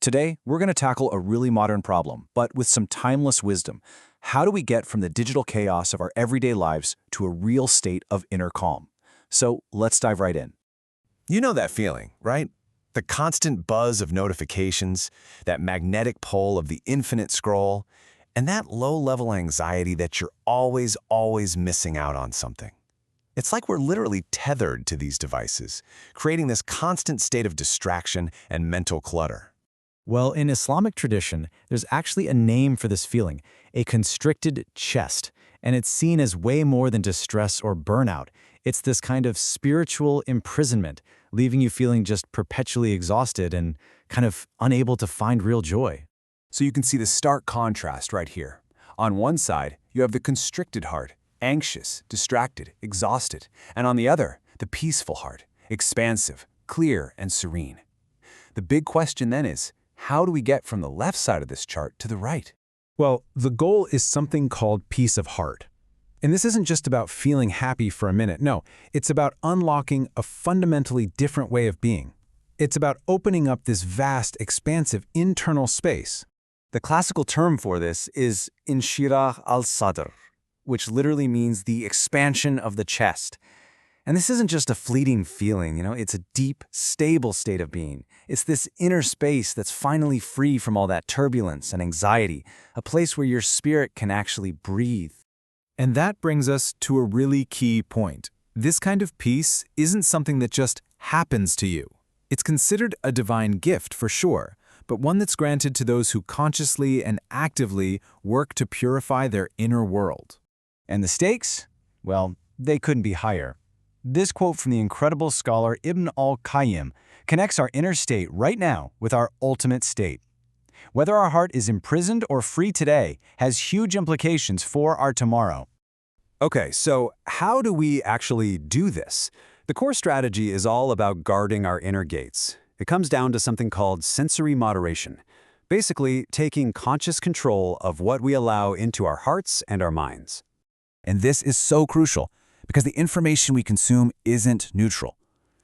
Today, we're going to tackle a really modern problem, but with some timeless wisdom. How do we get from the digital chaos of our everyday lives to a real state of inner calm? So let's dive right in. You know that feeling, right? The constant buzz of notifications, that magnetic pull of the infinite scroll, and that low-level anxiety that you're always missing out on something. It's like we're literally tethered to these devices, creating this constant state of distraction and mental clutter. Well, in Islamic tradition, there's actually a name for this feeling, a constricted chest, and it's seen as way more than distress or burnout. It's this kind of spiritual imprisonment, leaving you feeling just perpetually exhausted and kind of unable to find real joy. So you can see the stark contrast right here. On one side, you have the constricted heart, anxious, distracted, exhausted, and on the other, the peaceful heart, expansive, clear, and serene. The big question then is, how do we get from the left side of this chart to the right? Well, the goal is something called peace of heart. And this isn't just about feeling happy for a minute. No, it's about unlocking a fundamentally different way of being. It's about opening up this vast, expansive internal space. The classical term for this is inshirah al-sadr, which literally means the expansion of the chest. And this isn't just a fleeting feeling, it's a deep, stable state of being. It's this inner space that's finally free from all that turbulence and anxiety, a place where your spirit can actually breathe. And that brings us to a really key point. This kind of peace isn't something that just happens to you. It's considered a divine gift for sure, but one that's granted to those who consciously and actively work to purify their inner world. And the stakes? Well, they couldn't be higher. This quote from the incredible scholar Ibn al-Qayyim connects our inner state right now with our ultimate state. Whether our heart is imprisoned or free today has huge implications for our tomorrow. Okay, so how do we actually do this? The core strategy is all about guarding our inner gates. It comes down to something called sensory moderation, basically taking conscious control of what we allow into our hearts and our minds. And this is so crucial because the information we consume isn't neutral.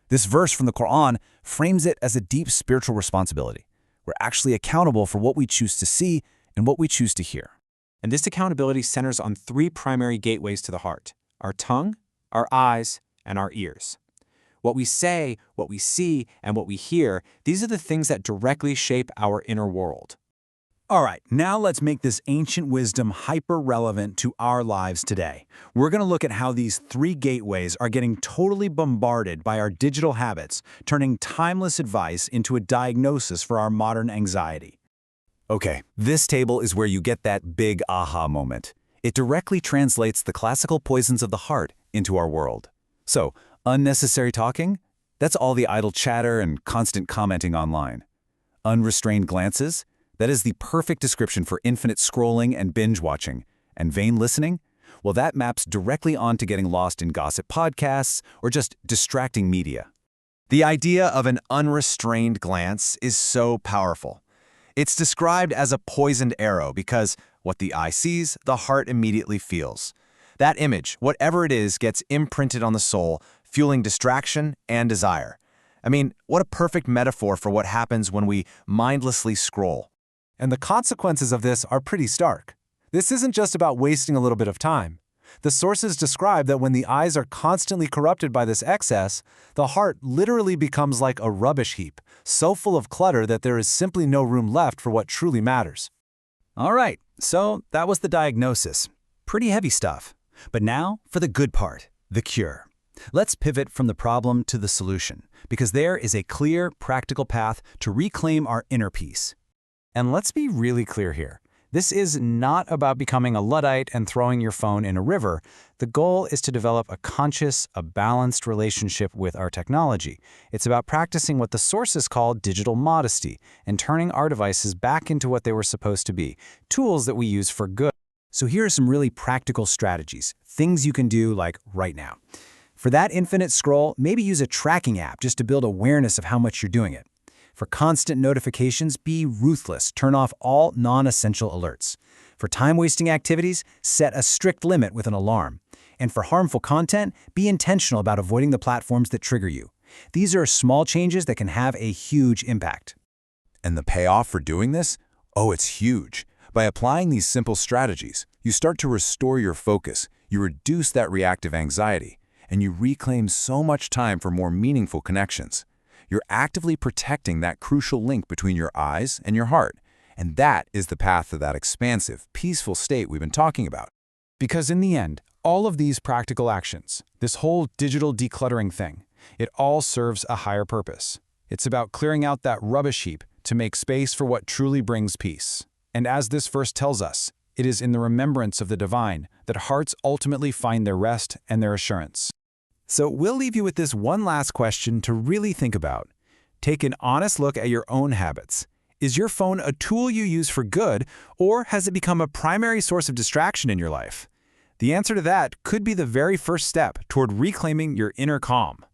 This verse from the Quran frames it as a deep spiritual responsibility. We're actually accountable for what we choose to see and what we choose to hear. And this accountability centers on three primary gateways to the heart: our tongue, our eyes, and our ears. What we say, what we see, and what we hear, these are the things that directly shape our inner world. All right, now let's make this ancient wisdom hyper-relevant to our lives today. We're going to look at how these three gateways are getting totally bombarded by our digital habits, turning timeless advice into a diagnosis for our modern anxiety. Okay, this table is where you get that big aha moment. It directly translates the classical poisons of the heart into our world. So, unnecessary talking? That's all the idle chatter and constant commenting online. Unrestrained glances? That is the perfect description for infinite scrolling and binge watching. And vain listening? Well, that maps directly onto getting lost in gossip podcasts or just distracting media. The idea of an unrestrained glance is so powerful. It's described as a poisoned arrow because what the eye sees, the heart immediately feels. That image, whatever it is, gets imprinted on the soul, fueling distraction and desire. I mean, what a perfect metaphor for what happens when we mindlessly scroll. And the consequences of this are pretty stark. This isn't just about wasting a little bit of time. The sources describe that when the eyes are constantly corrupted by this excess, the heart literally becomes like a rubbish heap, so full of clutter that there is simply no room left for what truly matters. All right, so that was the diagnosis. Pretty heavy stuff. But now for the good part, the cure. Let's pivot from the problem to the solution, because there is a clear, practical path to reclaim our inner peace. And let's be really clear here. This is not about becoming a Luddite and throwing your phone in a river. The goal is to develop a conscious, a balanced relationship with our technology. It's about practicing what the sources call digital modesty and turning our devices back into what they were supposed to be, tools that we use for good. So here are some really practical strategies, things you can do like right now. For that infinite scroll, maybe use a tracking app just to build awareness of how much you're doing it. For constant notifications, be ruthless. Turn off all non-essential alerts. For time-wasting activities, set a strict limit with an alarm. And for harmful content, be intentional about avoiding the platforms that trigger you. These are small changes that can have a huge impact. And the payoff for doing this? Oh, it's huge. By applying these simple strategies, you start to restore your focus, you reduce that reactive anxiety, and you reclaim so much time for more meaningful connections. You're actively protecting that crucial link between your eyes and your heart. And that is the path to that expansive, peaceful state we've been talking about. Because in the end, all of these practical actions, this whole digital decluttering thing, it all serves a higher purpose. It's about clearing out that rubbish heap to make space for what truly brings peace. And as this verse tells us, it is in the remembrance of the divine that hearts ultimately find their rest and their assurance. So we'll leave you with this one last question to really think about. Take an honest look at your own habits. Is your phone a tool you use for good, or has it become a primary source of distraction in your life? The answer to that could be the very first step toward reclaiming your inner calm.